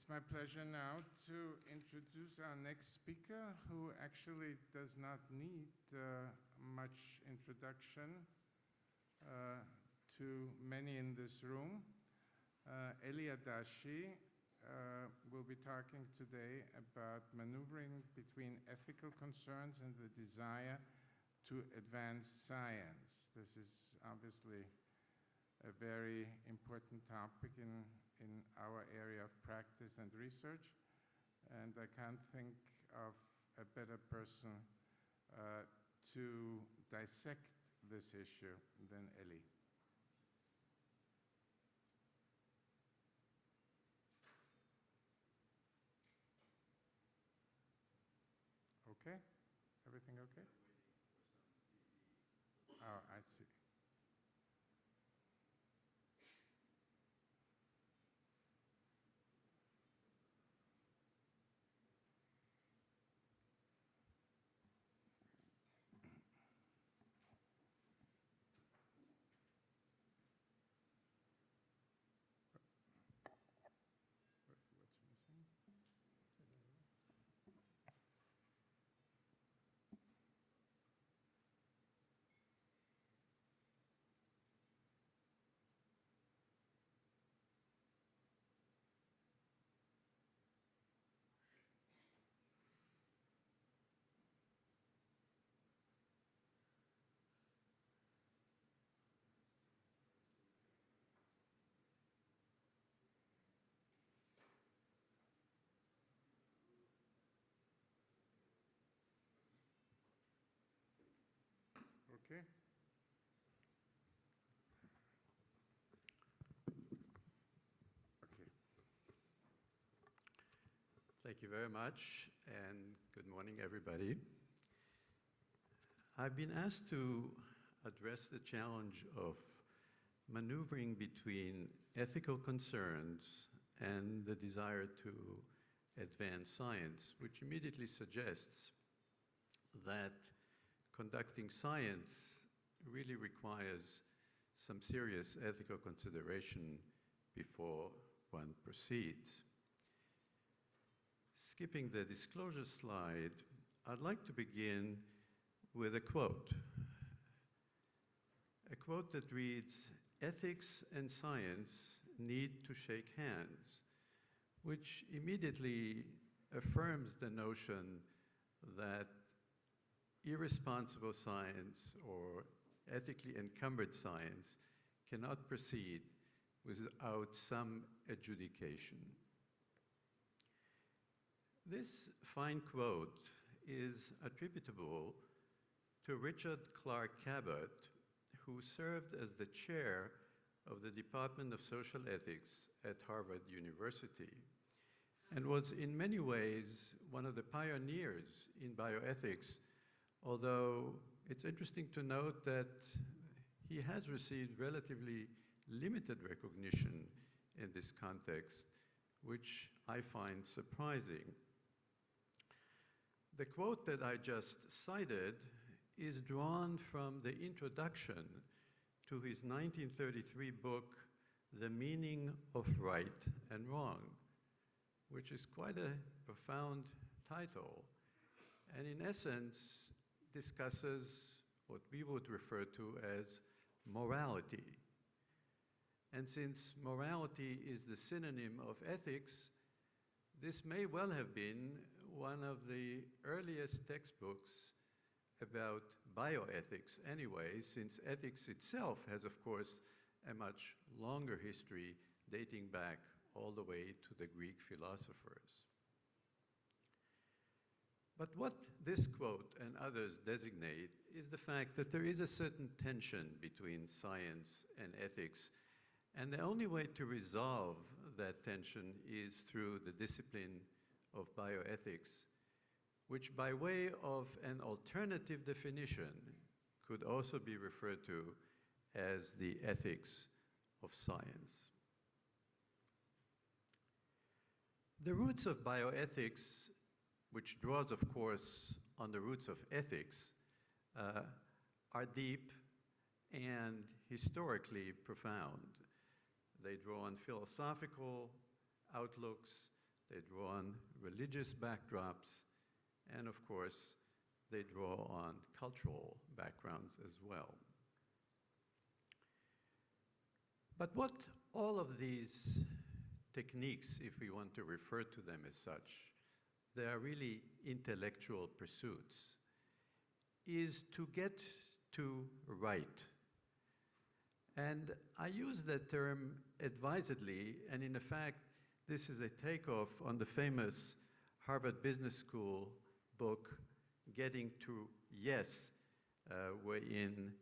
It's my pleasure now to introduce our next speaker, who actually does not need much introduction to many in this room. Adashi will be talking today about maneuvering between ethical concerns and the desire to advance science. This is obviously a very important topic in our area of practice and research, and I can't think of a better person to dissect this issue than Eli. Okay? Everything okay? Oh, I see. What's missing? Okay. Okay. Thank you very much, and good morning, everybody. I've been asked to address the challenge of maneuvering between ethical concerns and the desire to advance science, which immediately suggests that conducting science really requires some serious ethical consideration before one proceeds. Skipping the disclosure slide, I'd like to begin with a quote that reads, "Ethics and science need to shake hands," which immediately affirms the notion that irresponsible science or ethically encumbered science cannot proceed without some adjudication. This fine quote is attributable to Richard Clark Cabot, who served as the chair of the Department of Social Ethics at Harvard University and was in many ways one of the pioneers in bioethics, although it's interesting to note that he has received relatively limited recognition in this context, which I find surprising. The quote that I just cited is drawn from the introduction to his 1933 book, The Meaning of Right and Wrong, which is quite a profound title, and in essence discusses what we would refer to as morality. And since morality is the synonym of ethics, this may well have been one of the earliest textbooks about bioethics anyway, since ethics itself has, of course, a much longer history dating back all the way to the Greek philosophers. But what this quote and others designate is the fact that there is a certain tension between science and ethics, and the only way to resolve that tension is through the discipline of bioethics, which by way of an alternative definition could also be referred to as the ethics of science. The roots of bioethics, which draws, of course, on the roots of ethics, are deep and historically profound. They draw on philosophical outlooks, they draw on religious backdrops, and of course, they draw on cultural backgrounds as well. But what all of these techniques, if we want to refer to them as such, they are really intellectual pursuits, is to get to right. And I use that term advisedly, and in fact, this is a takeoff on the famous Harvard Business School book, Getting to Yes, wherein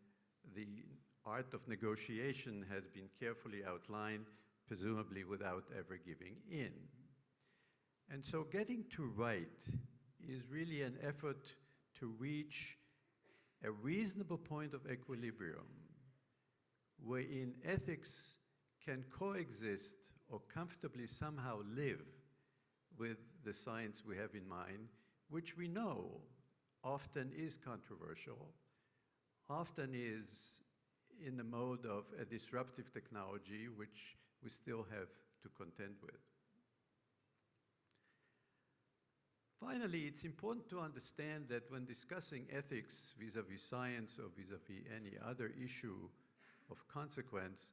the art of negotiation has been carefully outlined, presumably without ever giving in. And so getting to right is really an effort to reach a reasonable point of equilibrium wherein ethics can coexist or comfortably somehow live with the science we have in mind, which we know often is controversial, often is in the mode of a disruptive technology, which we still have to contend with. Finally, it's important to understand that when discussing ethics vis-à-vis science or vis-à-vis any other issue of consequence,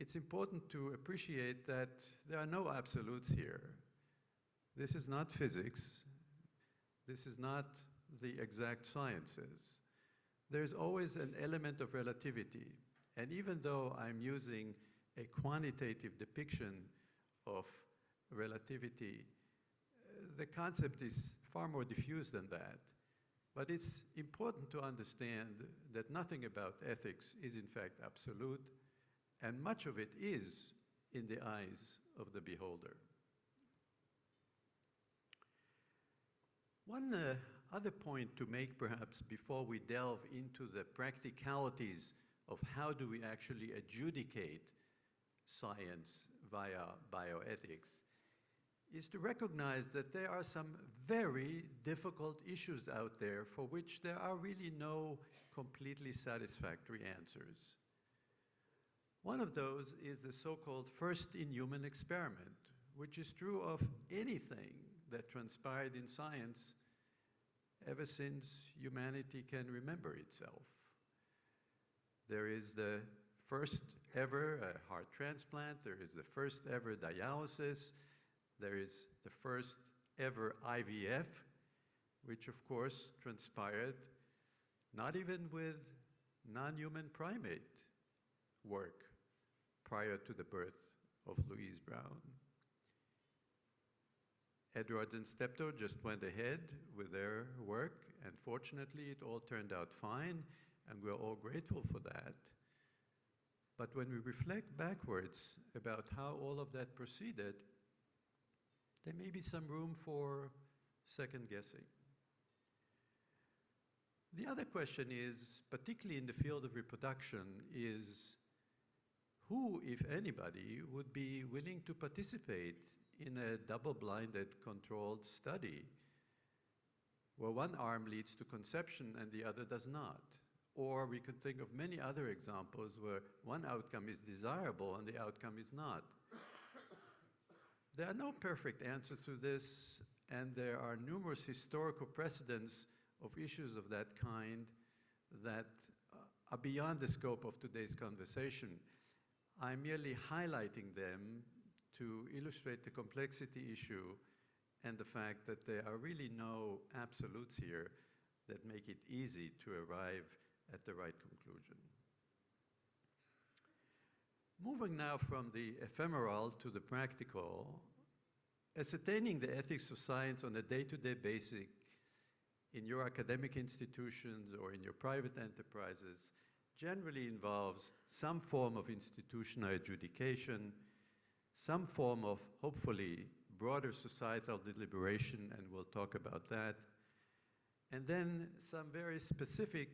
it's important to appreciate that there are no absolutes here. This is not physics. This is not the exact sciences. There's always an element of relativity. And even though I'm using a quantitative depiction of relativity, the concept is far more diffuse than that. But it's important to understand that nothing about ethics is in fact absolute, and much of it is in the eyes of the beholder. One other point to make perhaps before we delve into the practicalities of how do we actually adjudicate science via bioethics is to recognize that there are some very difficult issues out there for which there are really no completely satisfactory answers. One of those is the so-called first-in-human experiment, which is true of anything that transpired in science ever since humanity can remember itself. There is the first ever heart transplant, there is the first ever dialysis, there is the first ever IVF, which of course transpired not even with non-human primate work prior to the birth of Louise Brown. Edwards and Steptoe just went ahead with their work, and fortunately it all turned out fine, and we're all grateful for that. But when we reflect backwards about how all of that proceeded, there may be some room for second guessing. The other question is, particularly in the field of reproduction, is who, if anybody, would be willing to participate in a double-blinded controlled study where one arm leads to conception and the other does not? Or we can think of many other examples where one outcome is desirable and the outcome is not. There are no perfect answers to this, and there are numerous historical precedents of issues of that kind that are beyond the scope of today's conversation. I'm merely highlighting them to illustrate the complexity issue and the fact that there are really no absolutes here that make it easy to arrive at the right conclusion. Moving now from the ephemeral to the practical, ascertaining the ethics of science on a day-to-day basis in your academic institutions or in your private enterprises generally involves some form of institutional adjudication, some form of, hopefully, broader societal deliberation, and we'll talk about that, and then some very specific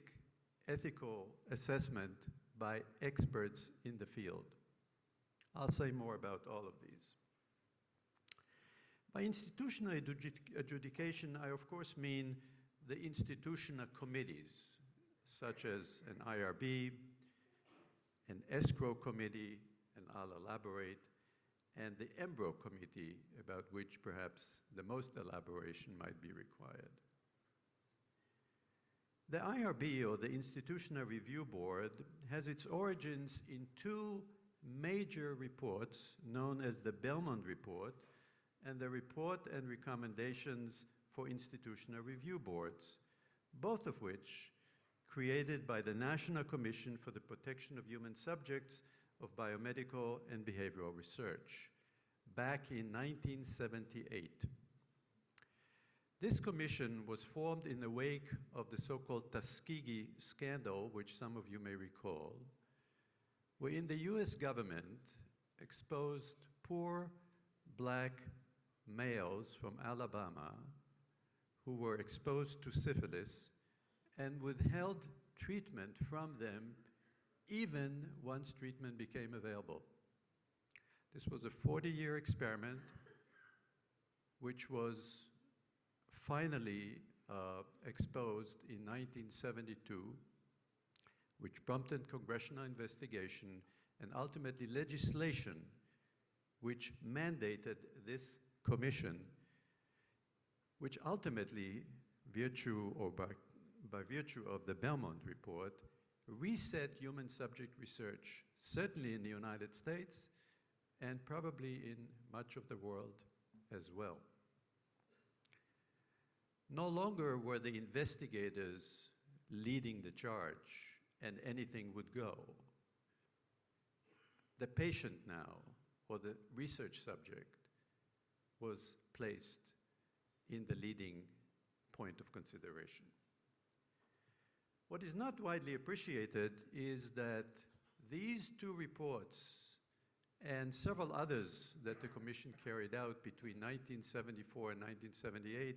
ethical assessment by experts in the field. I'll say more about all of these. By institutional adjudication, I of course mean the institutional committees, such as an IRB, an escrow committee, and I'll elaborate, and the Embro Committee, about which perhaps the most elaboration might be required. The IRB, or the Institutional Review Board, has its origins in two major reports known as the Belmont Report and the Report and Recommendations for Institutional Review Boards, both of which created by the National Commission for the Protection of Human Subjects of Biomedical and Behavioral Research, back in 1978. This commission was formed in the wake of the so-called Tuskegee scandal, which some of you may recall, wherein the US government exposed poor black males from Alabama who were exposed to syphilis and withheld treatment from them even once treatment became available. This was a 40-year experiment which was finally exposed in 1972, which prompted congressional investigation and ultimately legislation which mandated this commission, which ultimately, by virtue of the Belmont Report, reset human subject research, certainly in the United States and probably in much of the world as well. No longer were the investigators leading the charge and anything would go. The patient now, or the research subject, was placed in the leading point of consideration. What is not widely appreciated is that these two reports and several others that the Commission carried out between 1974 and 1978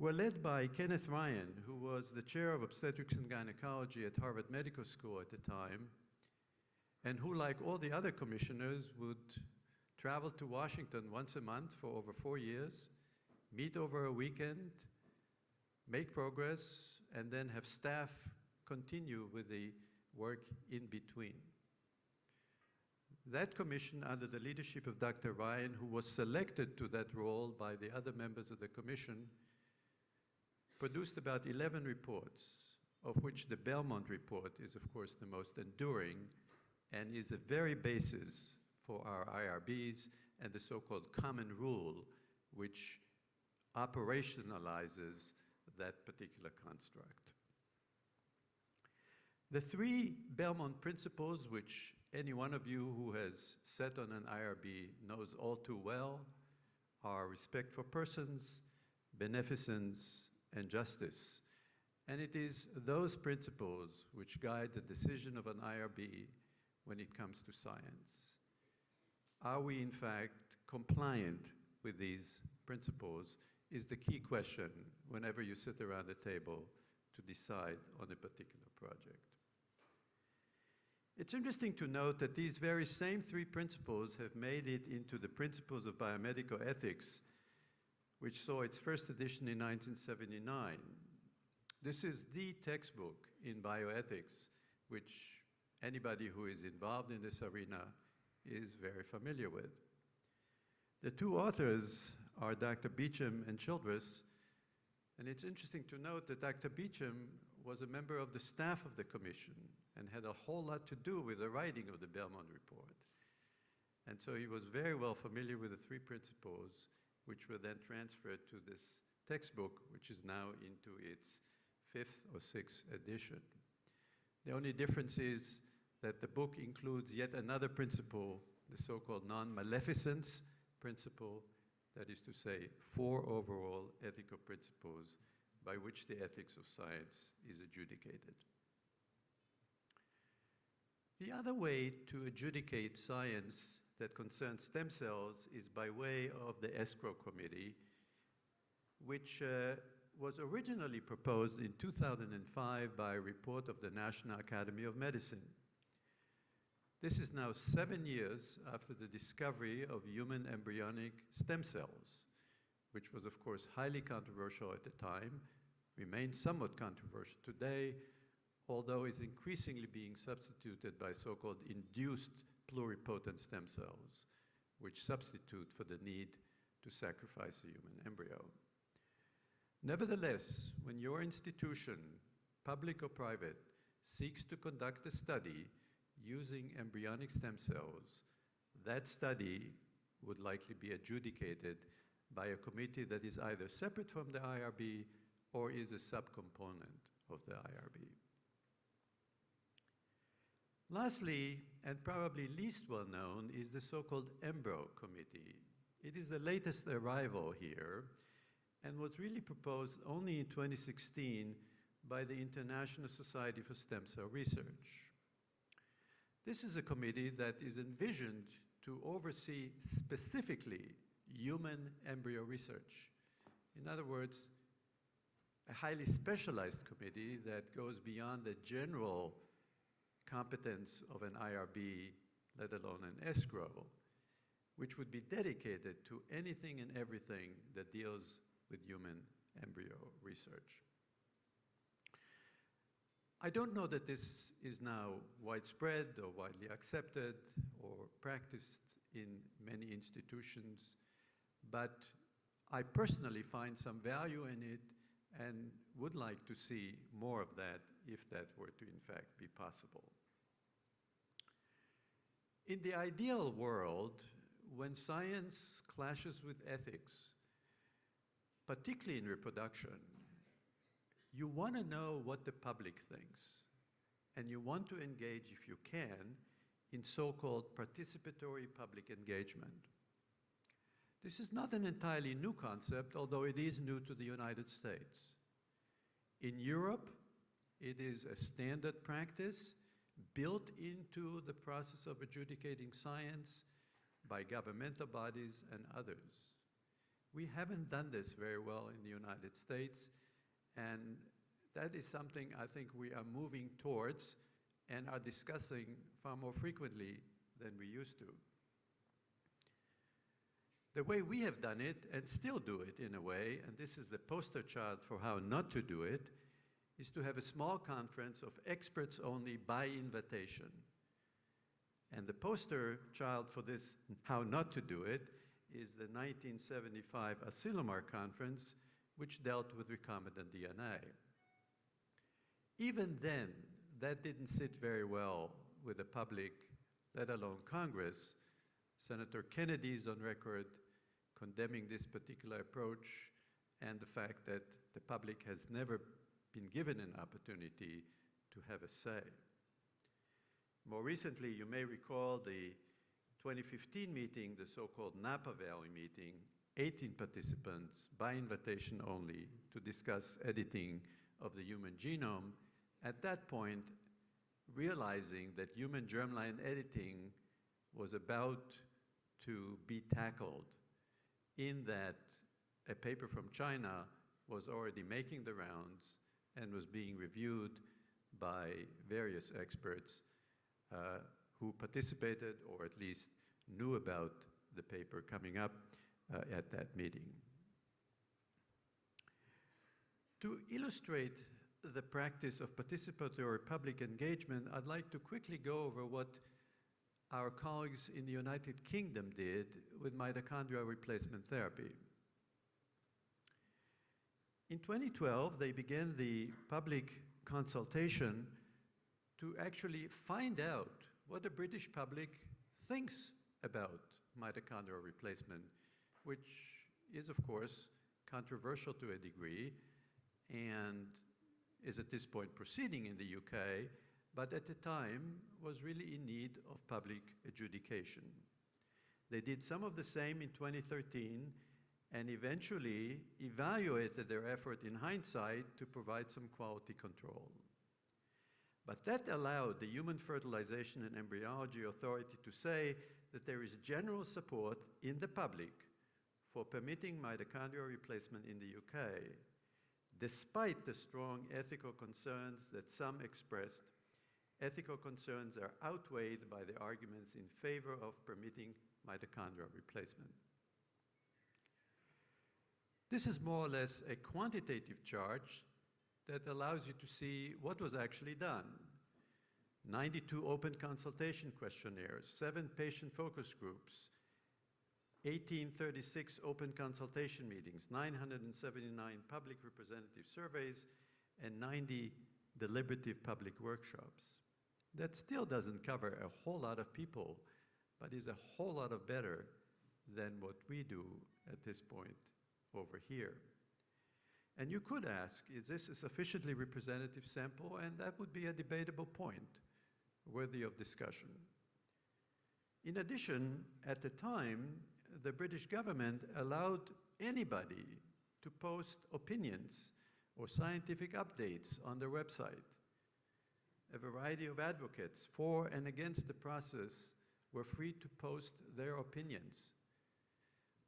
were led by Kenneth Ryan, who was the chair of obstetrics and gynecology at Harvard Medical School at the time, and who, like all the other commissioners, would travel to Washington once a month for over 4 years, meet over a weekend, make progress, and then have staff continue with the work in between. That commission, under the leadership of Dr. Ryan, who was selected to that role by the other members of the commission, produced about 11 reports, of which the Belmont Report is, of course, the most enduring and is a very basis for our IRBs and the so-called common rule, which operationalizes that particular construct. The three Belmont principles, which any one of you who has sat on an IRB knows all too well, are respect for persons, beneficence, and justice. And it is those principles which guide the decision of an IRB when it comes to science. Are we, in fact, compliant with these principles is the key question whenever you sit around the table to decide on a particular project. It's interesting to note that these very same three principles have made it into the Principles of Biomedical Ethics, which saw its first edition in 1979. This is the textbook in bioethics, which anybody who is involved in this arena is very familiar with. The two authors are Dr. Beecham and Childress, and it's interesting to note that Dr. Beecham was a member of the staff of the commission and had a whole lot to do with the writing of the Belmont Report. And so he was very well familiar with the three principles, which were then transferred to this textbook, which is now into its 5th or 6th edition. The only difference is that the book includes yet another principle, the so-called non-maleficence principle, that is to say, 4 overall ethical principles by which the ethics of science is adjudicated. The other way to adjudicate science that concerns stem cells is by way of the escrow committee, which was originally proposed in 2005 by a report of the National Academy of Medicine. This is now 7 years after the discovery of human embryonic stem cells, which was, of course, highly controversial at the time, remains somewhat controversial today, although is increasingly being substituted by so-called induced pluripotent stem cells, which substitute for the need to sacrifice a human embryo. Nevertheless, when your institution, public or private, seeks to conduct a study using embryonic stem cells, that study would likely be adjudicated by a committee that is either separate from the IRB or is a subcomponent of the IRB. Lastly, and probably least well known, is the so-called EMBRO committee. It is the latest arrival here and was really proposed only in 2016 by the International Society for Stem Cell Research. This is a committee that is envisioned to oversee specifically human embryo research. In other words, a highly specialized committee that goes beyond the general competence of an IRB, let alone an escrow, which would be dedicated to anything and everything that deals with human embryo research. I don't know that this is now widespread or widely accepted or practiced in many institutions, but I personally find some value in it and would like to see more of that if that were to in fact be possible. In the ideal world, when science clashes with ethics, particularly in reproduction, you want to know what the public thinks, and you want to engage, if you can, in so-called participatory public engagement. This is not an entirely new concept, although it is new to the United States. In Europe, it is a standard practice built into the process of adjudicating science by governmental bodies and others. We haven't done this very well in the United States, and that is something I think we are moving towards and are discussing far more frequently than we used to. The way we have done it, and still do it in a way, and this is the poster child for how not to do it, is to have a small conference of experts only by invitation. And the poster child for this, how not to do it, is the 1975 Asilomar Conference, which dealt with recombinant DNA. Even then, that didn't sit very well with the public, let alone Congress. Senator Kennedy is on record condemning this particular approach and the fact that the public has never been given an opportunity to have a say. More recently, you may recall the 2015 meeting, the so-called Napa Valley meeting, 18 participants by invitation only to discuss editing of the human genome. At that point, realizing that human germline editing was about to be tackled, in that a paper from China was already making the rounds and was being reviewed by various experts who participated or at least knew about the paper coming up at that meeting. To illustrate the practice of participatory public engagement, I'd like to quickly go over what our colleagues in the United Kingdom did with mitochondrial replacement therapy. In 2012, they began the public consultation to actually find out what the British public thinks about mitochondrial replacement, which is, of course, controversial to a degree and is at this point proceeding in the UK, but at the time was really in need of public adjudication. They did some of the same in 2013 and eventually evaluated their effort in hindsight to provide some quality control. But that allowed the Human Fertilization and Embryology Authority to say that there is general support in the public for permitting mitochondrial replacement in the UK, despite the strong ethical concerns that some expressed. Ethical concerns are outweighed by the arguments in favor of permitting mitochondrial replacement. This is more or less a quantitative chart that allows you to see what was actually done. 92 open consultation questionnaires, 7 patient focus groups, 1836 open consultation meetings, 979 public representative surveys, and 90 deliberative public workshops. That still doesn't cover a whole lot of people, but is a whole lot of better than what we do at this point over here. And you could ask, is this a sufficiently representative sample? And that would be a debatable point, worthy of discussion. In addition, at the time, the British government allowed anybody to post opinions or scientific updates on their website. A variety of advocates for and against the process were free to post their opinions.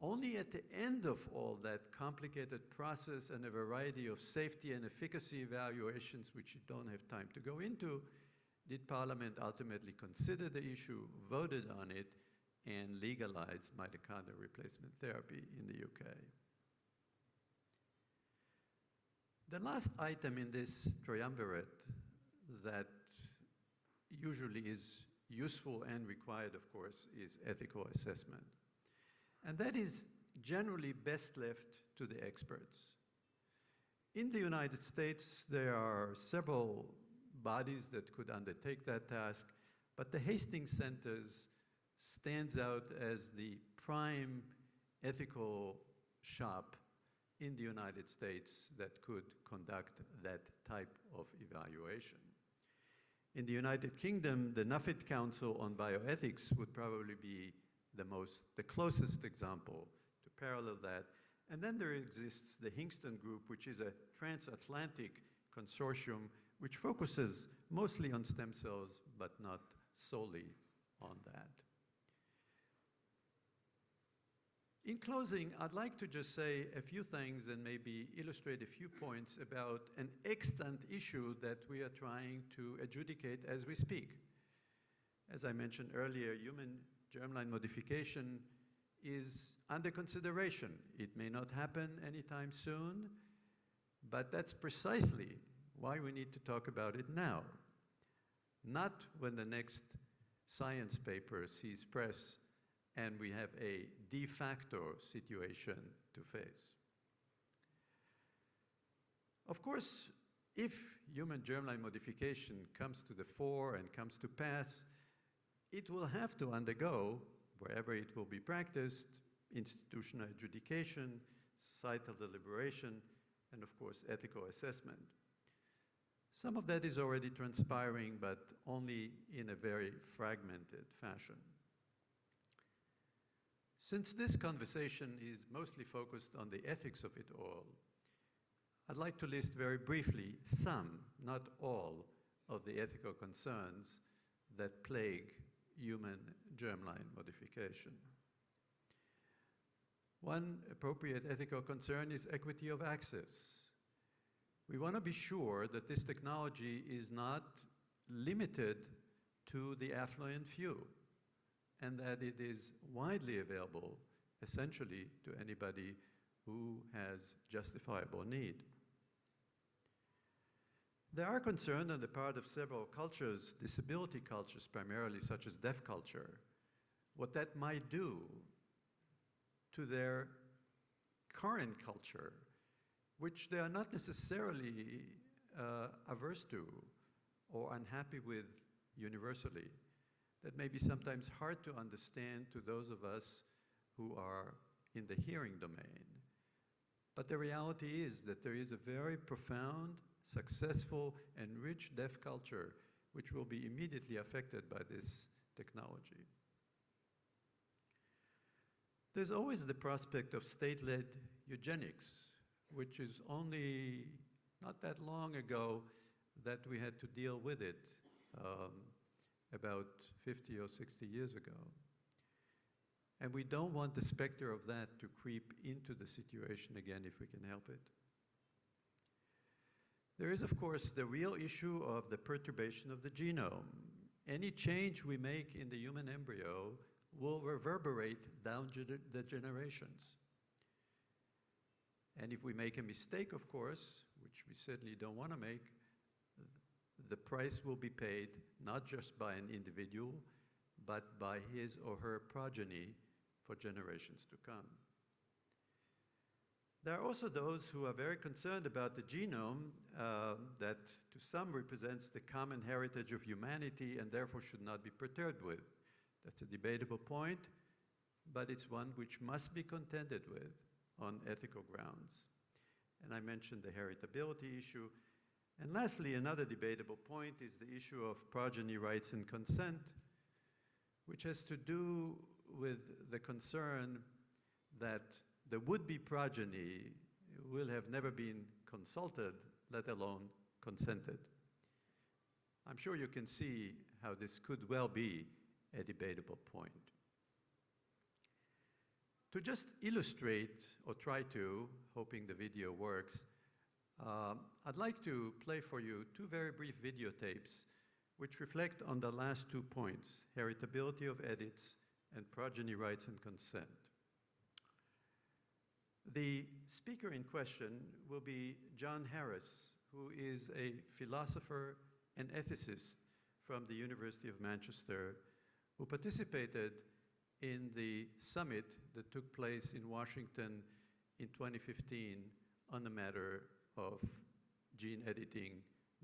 Only at the end of all that complicated process and a variety of safety and efficacy evaluations, which you don't have time to go into, did Parliament ultimately consider the issue, voted on it, and legalized mitochondrial replacement therapy in the UK. The last item in this triumvirate that usually is useful and required, of course, is ethical assessment. And that is generally best left to the experts. In the United States, there are several bodies that could undertake that task, but the Hastings Centers stands out as the prime ethical shop in the United States that could conduct that type of evaluation. In the United Kingdom, the Nuffitt Council on Bioethics would probably be the closest example to parallel that. And then there exists the Hingston Group, which is a transatlantic consortium which focuses mostly on stem cells, but not solely on that. In closing, I'd like to just say a few things and maybe illustrate a few points about an extant issue that we are trying to adjudicate as we speak. As I mentioned earlier, human germline modification is under consideration. It may not happen anytime soon, but that's precisely why we need to talk about it now, not when the next science paper sees press and we have a de facto situation to face. Of course, if human germline modification comes to the fore and comes to pass, it will have to undergo, wherever it will be practiced, institutional adjudication, societal deliberation, and of course, ethical assessment. Some of that is already transpiring, but only in a very fragmented fashion. Since this conversation is mostly focused on the ethics of it all, I'd like to list very briefly some, not all, of the ethical concerns that plague human germline modification. One appropriate ethical concern is equity of access. We want to be sure that this technology is not limited to the affluent few, and that it is widely available, essentially, to anybody who has justifiable need. There are concerns on the part of several cultures, disability cultures primarily, such as deaf culture, what that might do to their current culture, which they are not necessarily averse to or unhappy with universally. That may be sometimes hard to understand to those of us who are in the hearing domain. But the reality is that there is a very profound, successful, and rich deaf culture which will be immediately affected by this technology. There's always the prospect of state-led eugenics, which is only not that long ago that we had to deal with it, about 50 or 60 years ago. And we don't want the specter of that to creep into the situation again if we can help it. There is, of course, the real issue of the perturbation of the genome. Any change we make in the human embryo will reverberate down the generations. And if we make a mistake, of course, which we certainly don't want to make, the price will be paid not just by an individual, but by his or her progeny for generations to come. There are also those who are very concerned about the genome that to some represents the common heritage of humanity and therefore should not be perturbed with. That's a debatable point, but it's one which must be contended with on ethical grounds. And I mentioned the heritability issue. And lastly, another debatable point is the issue of progeny rights and consent, which has to do with the concern that the would-be progeny will have never been consulted, let alone consented. I'm sure you can see how this could well be a debatable point. To just illustrate, or try to, hoping the video works, I'd like to play for you two very brief videotapes which reflect on the last 2 points, heritability of edits and progeny rights and consent. The speaker in question will be John Harris, who is a philosopher and ethicist from the University of Manchester, who participated in the summit that took place in Washington in 2015 on the matter of gene editing,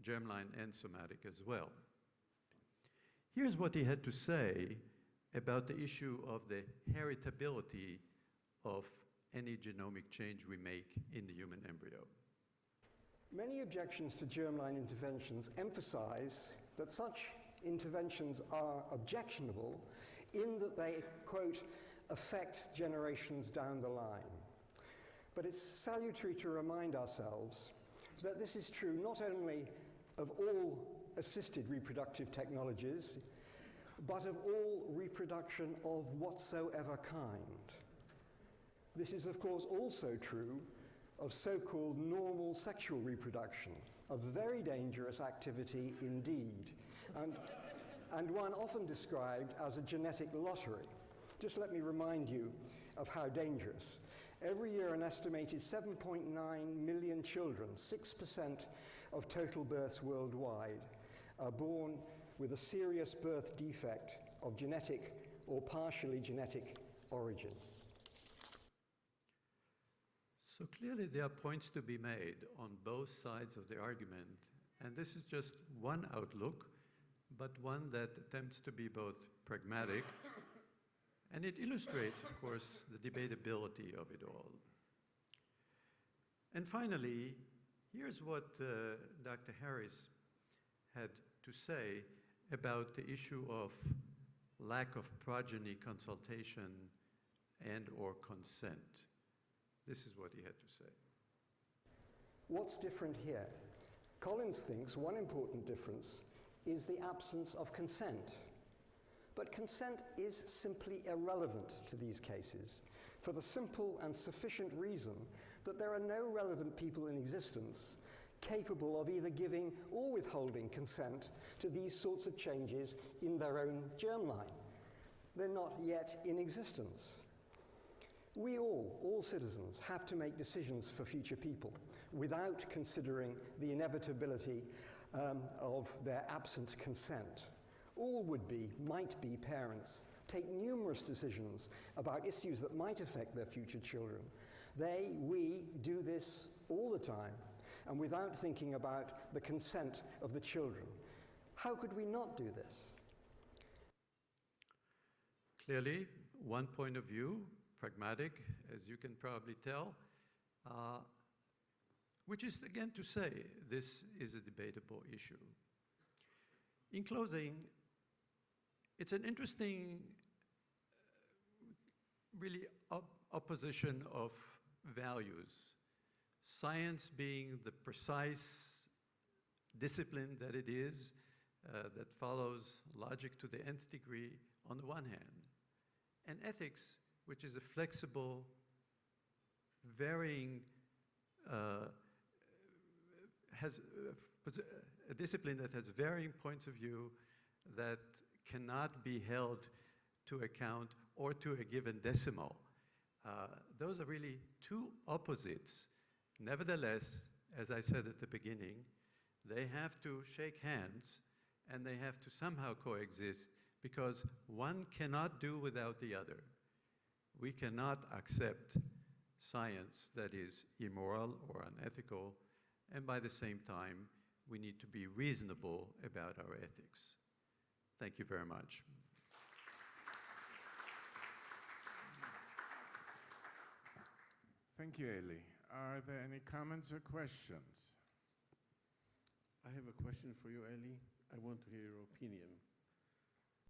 germline and somatic as well. Here's what he had to say about the issue of the heritability of any genomic change we make in the human embryo. Many objections to germline interventions emphasize that such interventions are objectionable in that they, quote, affect generations down the line. But it's salutary to remind ourselves that this is true not only of all assisted reproductive technologies, but of all reproduction of whatsoever kind. This is, of course, also true of so-called normal sexual reproduction, a very dangerous activity indeed, and one often described as a genetic lottery. Just let me remind you of how dangerous. Every year, an estimated 7.9 million children, 6% of total births worldwide, are born with a serious birth defect of genetic or partially genetic origin. So clearly there are points to be made on both sides of the argument, and this is just one outlook, but one that attempts to be both pragmatic, and it illustrates, of course, the debatability of it all. And finally, here's what Dr. Harris had to say about the issue of lack of progeny consultation and or consent. This is what he had to say. What's different here? Collins thinks one important difference is the absence of consent. But consent is simply irrelevant to these cases for the simple and sufficient reason that there are no relevant people in existence capable of either giving or withholding consent to these sorts of changes in their own germline. They're not yet in existence. We all citizens, have to make decisions for future people without considering the inevitability of their absent consent. All would-be, might-be parents take numerous decisions about issues that might affect their future children. We do this all the time, and without thinking about the consent of the children. How could we not do this? Clearly, one point of view, pragmatic, as you can probably tell, which is again to say this is a debatable issue. In closing, it's an interesting, really opposition of values. Science being the precise discipline that it is, that follows logic to the nth degree on the one hand, and ethics, which is a flexible, varying, has a discipline that has varying points of view that cannot be held to account or to a given decimal. Those are really two opposites. Nevertheless, as I said at the beginning, They have to shake hands, and they have to somehow coexist, because one cannot do without the other. We cannot accept science that is immoral or unethical, and by the same time, we need to be reasonable about our ethics. Thank you very much. Thank you, Eli. Are there any comments or questions? I have a question for you, Eli. I want to hear your opinion.